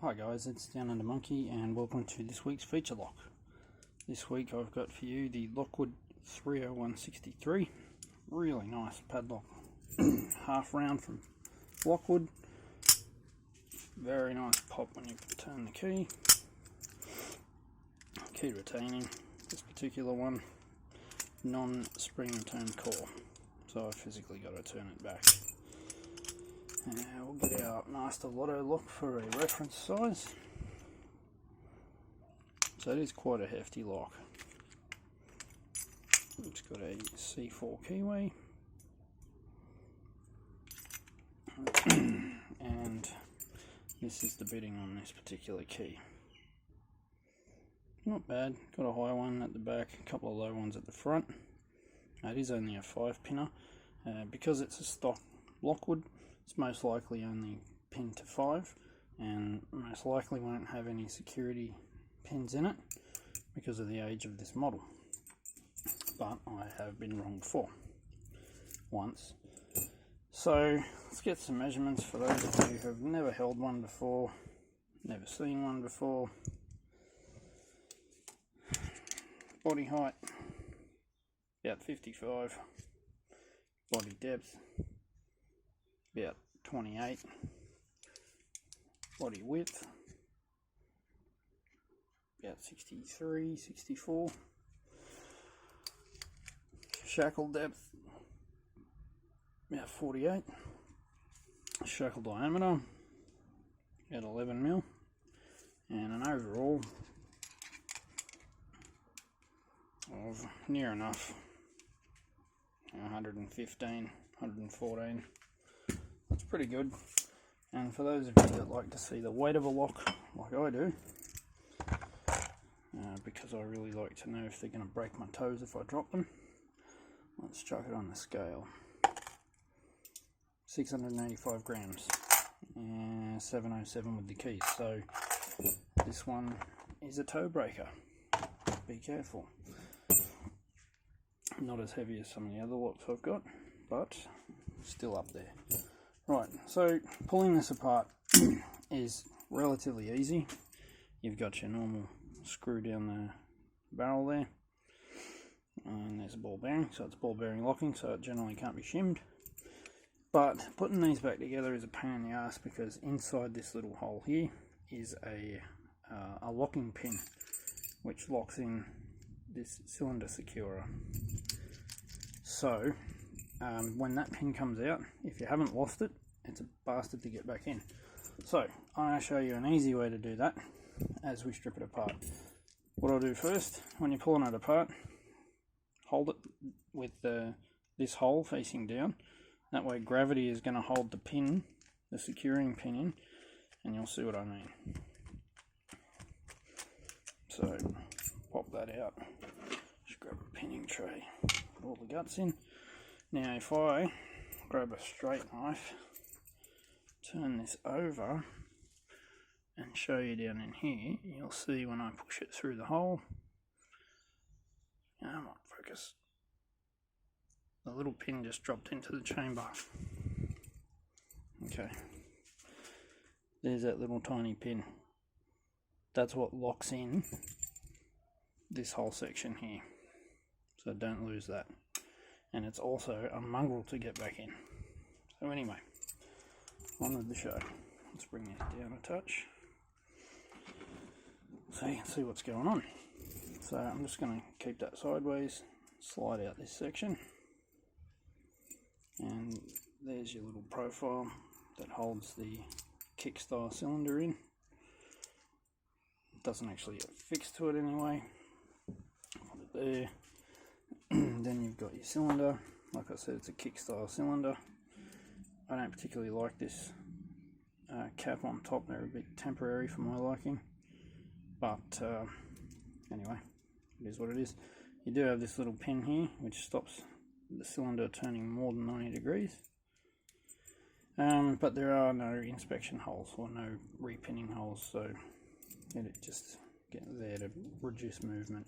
Hi guys, it's Down Under Monkey and welcome to this week's feature lock. This week I've got for you the Lockwood 30163. Really nice padlock. Half round from Lockwood. Very nice pop when you turn the key. Key retaining. This particular one, non-spring return core. So I physically got to turn it back. And we'll get our Master Lotto lock for a reference size. So it is quite a hefty lock. It's got a C4 keyway. And this is the bitting on this particular key. Not bad. Got a high one at the back, a couple of low ones at the front. It is only a 5-pinner. Because it's a stock Lockwood, it's most likely only pinned to 5 and most likely won't have any security pins in it because of the age of this model. But I have been wrong before, once. So let's get some measurements for those of you who have never held one before, never seen one before. Body height, about 55. Body depth, about 28. Body width, about 63, 64. Shackle depth, about 48. Shackle diameter, about 11mm. And an overall of near enough 115, 114. That's pretty good. And for those of you that like to see the weight of a lock, like I do, because I really like to know if they're going to break my toes if I drop them, let's chuck it on the scale. 685 grams, and 707 with the keys. So this one is a toe breaker. Be careful. Not as heavy as some of the other locks I've got, but still up there. Right, so pulling this apart is relatively easy. You've got your normal screw down the barrel there, and there's a ball bearing, so it's ball bearing locking, so it generally can't be shimmed. But putting these back together is a pain in the ass because inside this little hole here is a locking pin which locks in this cylinder securer. So when that pin comes out, if you haven't lost it, it's a bastard to get back in. So I'm going to show you an easy way to do that as we strip it apart. What I'll do first, when you're pulling it apart, hold it with this hole facing down. That way gravity is going to hold the pin, the securing pin in, and you'll see what I mean. So pop that out. Just grab a pinning tray, put all the guts in. Now if I grab a straight knife, turn this over and show you down in here, you'll see when I push it through the hole, I might focus, the little pin just dropped into the chamber. Okay, there's that little tiny pin. That's what locks in this whole section here, so don't lose that. And it's also a mongrel to get back in. So anyway, on with the show. Let's bring this down a touch so you can see what's going on. So I'm just going to keep that sideways, slide out this section, and there's your little profile that holds the kick style cylinder in. It doesn't actually get fixed to it anyway. Put it there. Then you've got your cylinder. Like I said, it's a kick style cylinder. I don't particularly like this cap on top. They're a bit temporary for my liking, but anyway, it is what it is. You do have this little pin here which stops the cylinder turning more than 90 degrees, but there are no inspection holes or no repinning holes, so it just get there to reduce movement.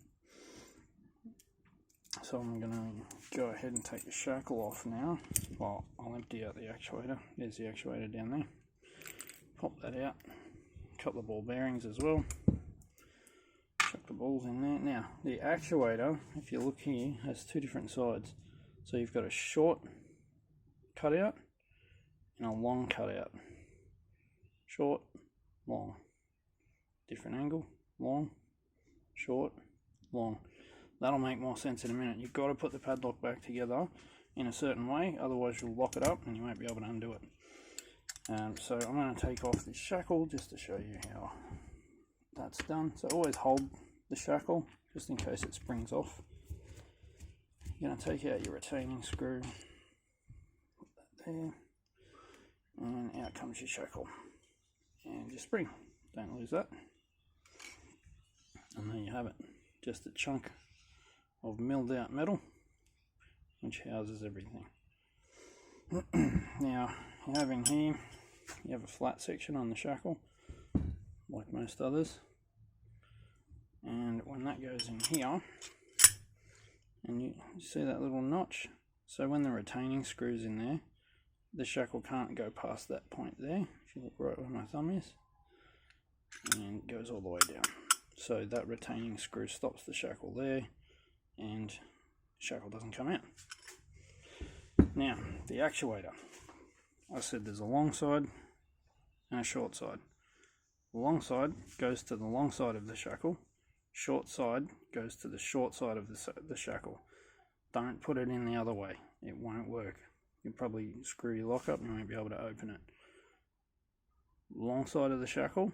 So I'm going to go ahead and take the shackle off now. Well, I'll empty out the actuator. There's the actuator down there. Pop that out. a couple of ball bearings as well. Chuck the balls in there. Now the actuator, if you look here, has two different sides. So you've got a short cutout and a long cutout. Short, long. Different angle, long, short, long. That'll make more sense in a minute. You've got to put the padlock back together in a certain way, otherwise you'll lock it up and you won't be able to undo it. So I'm going to take off this shackle just to show you how that's done. So always hold the shackle just in case it springs off. You're going to take out your retaining screw, put that there, and out comes your shackle and your spring. Don't lose that. And there you have it, just a chunk of milled out metal which houses everything. Now you have in here, you have a flat section on the shackle like most others, and when that goes in here, and you see that little notch, so when the retaining screw's in there, the shackle can't go past that point there. If you look right where my thumb is, and it goes all the way down. So that retaining screw stops the shackle there, and the shackle doesn't come out. Now, the actuator. I said there's a long side and a short side. The long side goes to the long side of the shackle. Short side goes to the short side of the shackle. Don't put it in the other way. It won't work. You'll probably screw your lock up and you won't be able to open it. Long side of the shackle,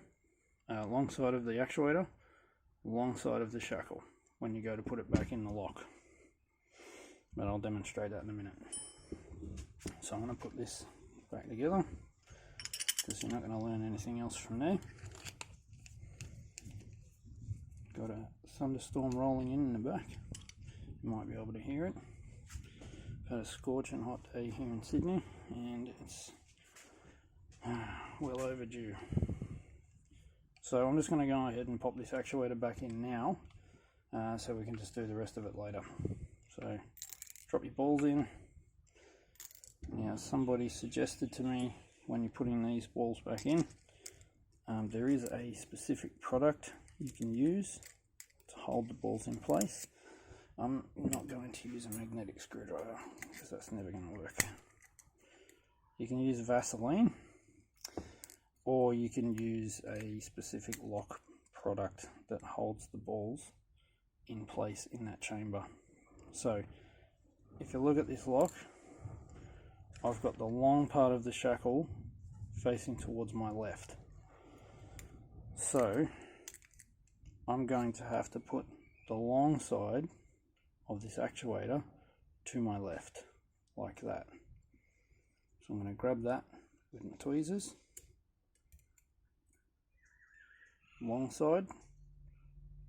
long side of the actuator, long side of the shackle when you go to put it back in the lock. But I'll demonstrate that in a minute. So I'm going to put this back together because you're not going to learn anything else from there. Got a thunderstorm rolling in the back. You might be able to hear it. Had a scorching hot day here in Sydney and it's well overdue. So I'm just going to go ahead and pop this actuator back in now, so we can just do the rest of it later. So drop your balls in. Now somebody suggested to me when you're putting these balls back in, there is a specific product you can use to hold the balls in place. I'm not going to use a magnetic screwdriver because that's never going to work. You can use Vaseline, or you can use a specific lock product that holds the balls in place in that chamber. So if you look at this lock, I've got the long part of the shackle facing towards my left. So I'm going to have to put the long side of this actuator to my left, like that. So I'm going to grab that with my tweezers. Long side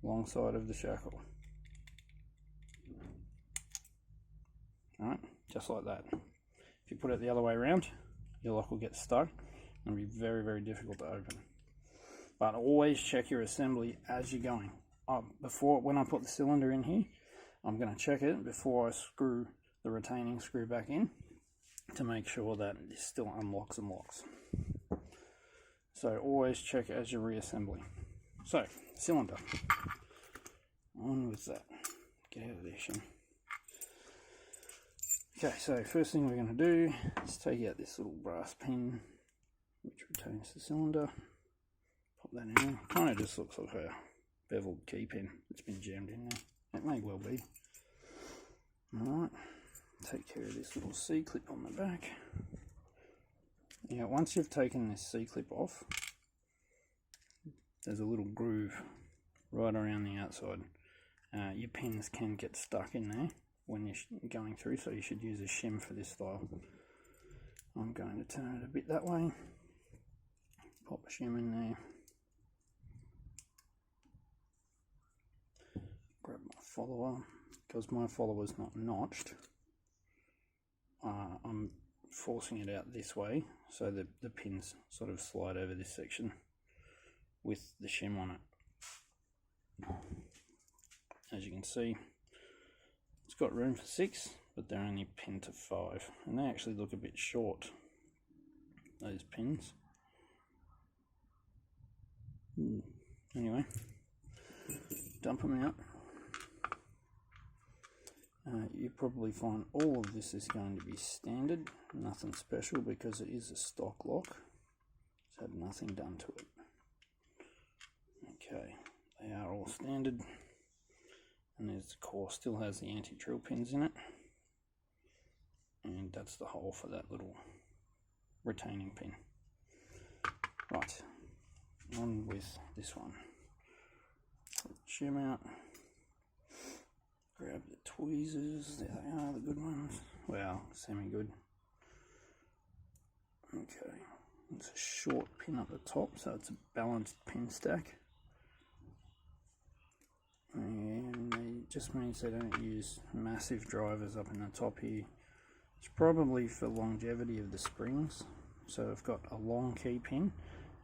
of the shackle. Alright, just like that. If you put it the other way around, your lock will get stuck and be very, very difficult to open. But always check your assembly as you're going. When I put the cylinder in here, I'm going to check it before I screw the retaining screw back in to make sure that it still unlocks and locks. So always check as you're reassembling. So, cylinder. On with that. Get out of there, Shin. Okay, so first thing we're going to do is take out this little brass pin which retains the cylinder. Pop that in there. Kind of just looks like a beveled key pin that's been jammed in there. It may well be. Alright, take care of this little C-clip on the back. Now once you've taken this C-clip off, there's a little groove right around the outside. Your pins can get stuck in there when you're going through, so you should use a shim for this style. I'm going to turn it a bit that way, pop a shim in there, grab my follower. Because my follower's not notched, I'm forcing it out this way so that the pins sort of slide over this section with the shim on it. As you can see, it's got room for 6, but they're only pinned to 5, and they actually look a bit short, those pins. Anyway, dump them out. You probably find all of this is going to be standard, nothing special because it is a stock lock. It's had nothing done to it. Okay, they are all standard, and there's the core, still has the anti-drill pins in it, and that's the hole for that little retaining pin. Right, on with this one. Put the shim out. Grab the tweezers, there they are, the good ones. Well, semi-good. Okay, it's a short pin up the top, so it's a balanced pin stack. And it just means they don't use massive drivers up in the top here. It's probably for longevity of the springs. So I've got a long key pin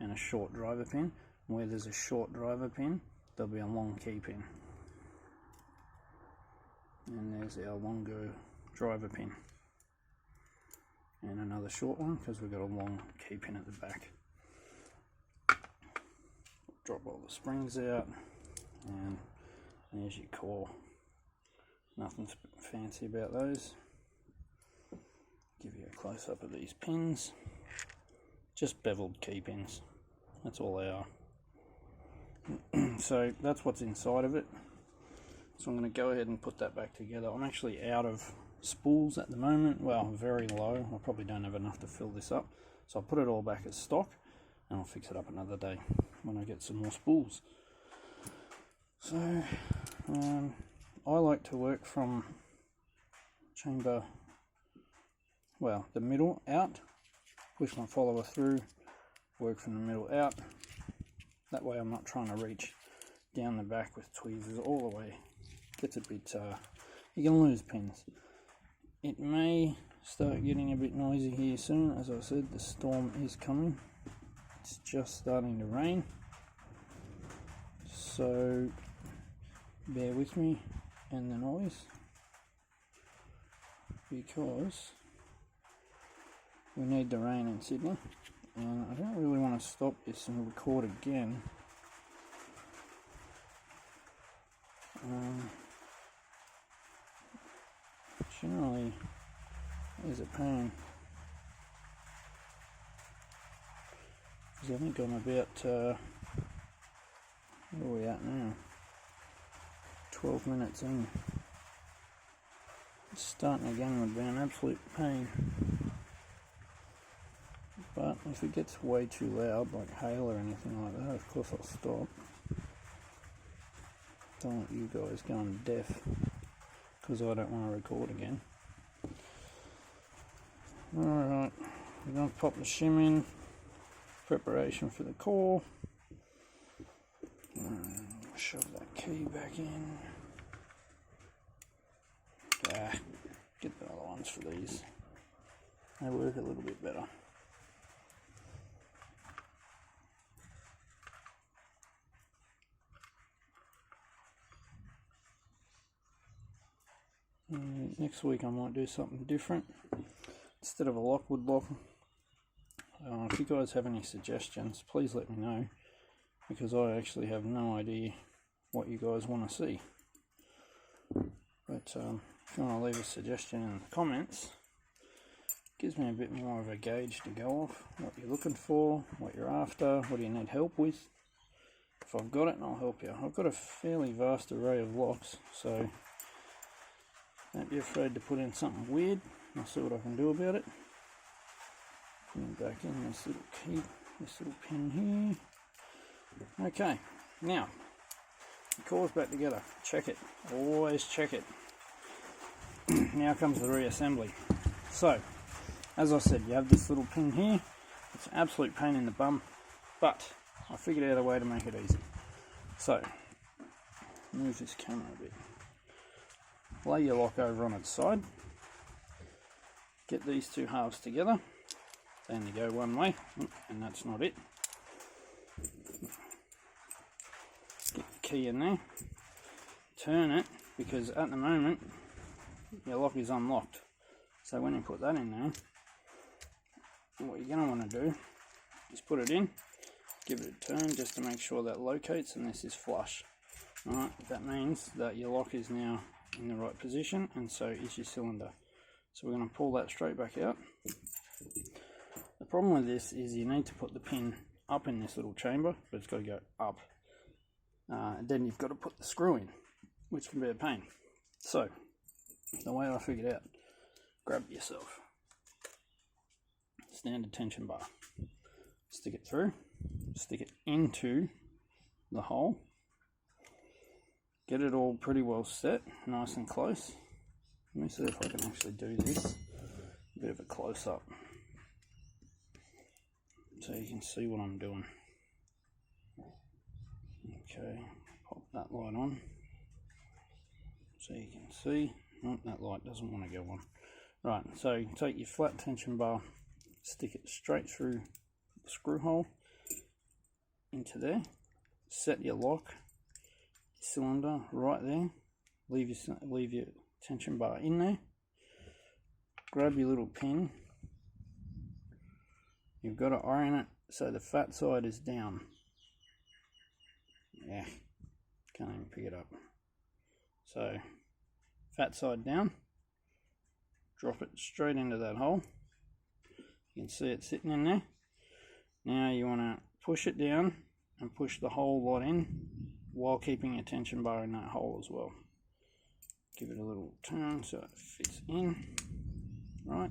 and a short driver pin. Where there's a short driver pin, there'll be a long key pin. And there's our longer driver pin. And another short one because we've got a long key pin at the back. Drop all the springs out, and there's your core. Nothing fancy about those. Give you a close up of these pins. Just beveled key pins. That's all they are. So that's what's inside of it. So I'm going to go ahead and put that back together. I'm actually out of spools at the moment. Well, very low. I probably don't have enough to fill this up. So I'll put it all back as stock, and I'll fix it up another day when I get some more spools. So I like to work from chamber, well, the middle out, push my follower through, work from the middle out. That way I'm not trying to reach down the back with tweezers all the way. Gets a bit, you can lose pins. It may start getting a bit noisy here soon. As I said, the storm is coming. It's just starting to rain. So bear with me and the noise, because we need the rain in Sydney, and I don't really want to stop this and record again. Generally is a pain, because I think I'm about, where are we at now? 12 minutes in. Starting again would be an absolute pain. But if it gets way too loud, like hail or anything like that, of course I'll stop. Don't want you guys going deaf, because I don't want to record again. Alright, we're going to pop the shim in, preparation for the core. Shove that key back in. Get the other ones for these. They work a little bit better. Next week I might do something different. Instead of a Lockwood lock, if you guys have any suggestions, please let me know, because I actually have no idea what you guys want to see. But if you want to leave a suggestion in the comments, it gives me a bit more of a gauge to go off, what you're looking for, what you're after, what do you need help with. If I've got it, I'll help you. I've got a fairly vast array of locks, so don't be afraid to put in something weird. I'll see what I can do about it. Put back in this little key, this little pin here. Okay, now the core's back together. Check it. Always check it. Now comes the reassembly. So, as I said, you have this little pin here. It's an absolute pain in the bum, but I figured out a way to make it easy. So, move this camera a bit. Lay your lock over on its side. Get these two halves together. They only go one way, and that's not it. Get the key in there. Turn it, because at the moment your lock is unlocked. So when you put that in there, what you're going to want to do is put it in, give it a turn just to make sure that locates and this is flush. Alright, that means that your lock is now in the right position, and so is your cylinder. So we're going to pull that straight back out. The problem with this is you need to put the pin up in this little chamber, but it's got to go up. Then you've got to put the screw in, which can be a pain. So, the way I figured out, grab yourself standard tension bar, stick it through, stick it into the hole, get it all pretty well set, nice and close. Let me see if I can actually do this, a bit of a close-up, so you can see what I'm doing. Okay, pop that light on, so you can see. Oh, that light doesn't want to go on. Right, so take your flat tension bar, stick it straight through the screw hole into there, set your lock, your cylinder right there, leave your tension bar in there, grab your little pin, you've got to orient it so the fat side is down. Yeah, can't even pick it up. So, fat side down, drop it straight into that hole. You can see it sitting in there. Now you want to push it down and push the whole lot in while keeping your tension bar in that hole as well. Give it a little turn so it fits in. Right,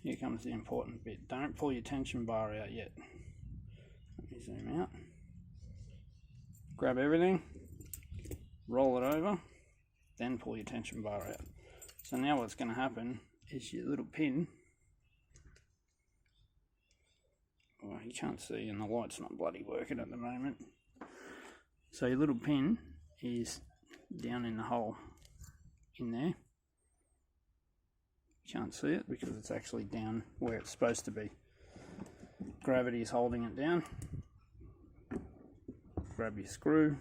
here comes the important bit. Don't pull your tension bar out yet. Let me zoom out. Grab everything, roll it over, then pull your tension bar out. So now what's going to happen is your little pin, well, you can't see and the light's not bloody working at the moment, so your little pin is down in the hole in there. You can't see it because it's actually down where it's supposed to be. Gravity is holding it down. Grab your screw,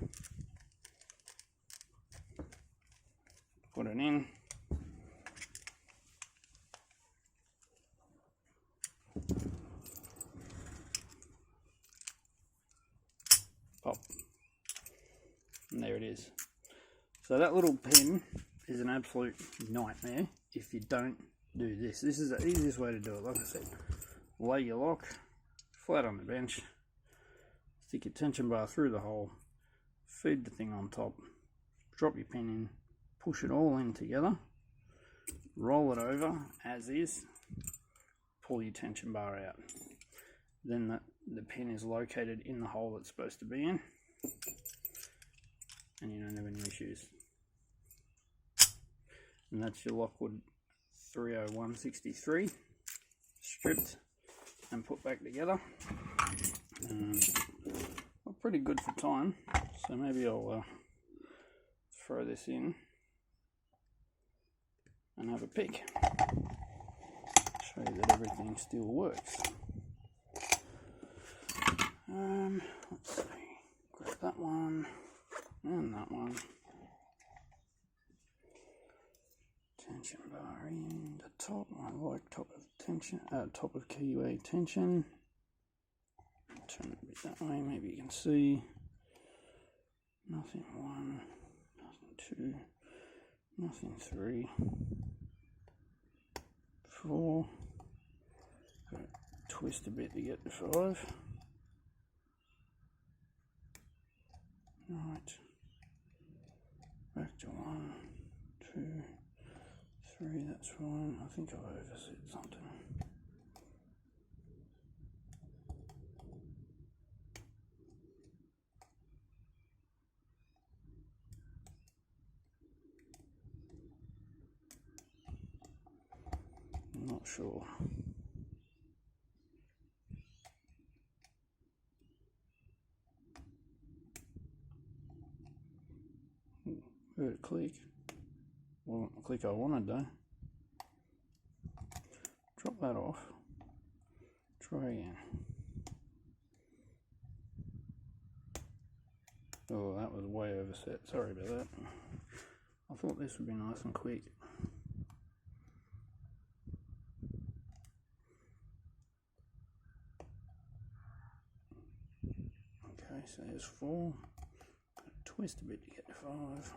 put it in, pop, and there it is. So that little pin is an absolute nightmare if you don't do this. This is the easiest way to do it. Like I said, lay your lock flat on the bench, stick your tension bar through the hole, feed the thing on top, drop your pin in, push it all in together, roll it over as is, pull your tension bar out. Then the pin is located in the hole it's supposed to be in, and you don't have any issues. And that's your Lockwood 30163 stripped and put back together. Well, pretty good for time, so maybe I'll throw this in and have a pick. Show you that everything still works. Let's see, grab that one and that one. Tension bar in the top. I like top of tension, top of keyway tension. Turn it a bit that way, maybe you can see. Nothing 1, nothing 2, nothing 3, 4. Got to twist a bit to get to 5. Right. Back to 1, 2, 3. That's fine. I think I've overset something. I'm not sure. Heard it click. Wasn't the click I wanted though. Drop that off. Try again. Oh, that was way overset. Sorry about that. I thought this would be nice and quick. Okay, so there's 4. Twist a bit to get to 5.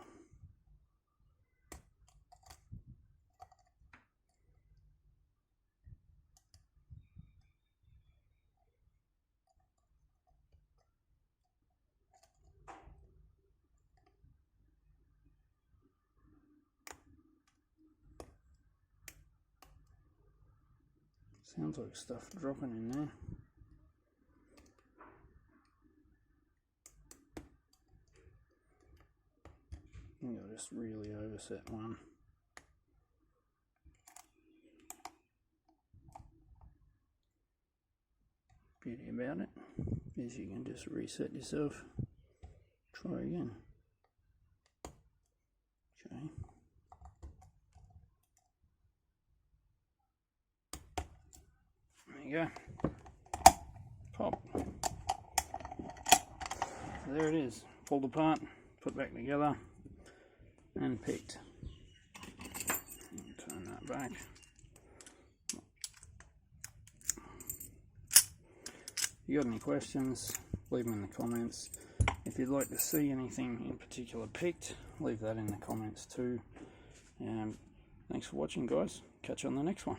Sounds like stuff dropping in there. I think I'll just really overset one. Beauty about it is you can just reset yourself. Try again. Okay. There you go. Pop. So there it is. Pulled apart, put back together, and picked. Turn that back. If you got any questions, leave them in the comments. If you'd like to see anything in particular picked, leave that in the comments too. Thanks for watching, guys. Catch you on the next one.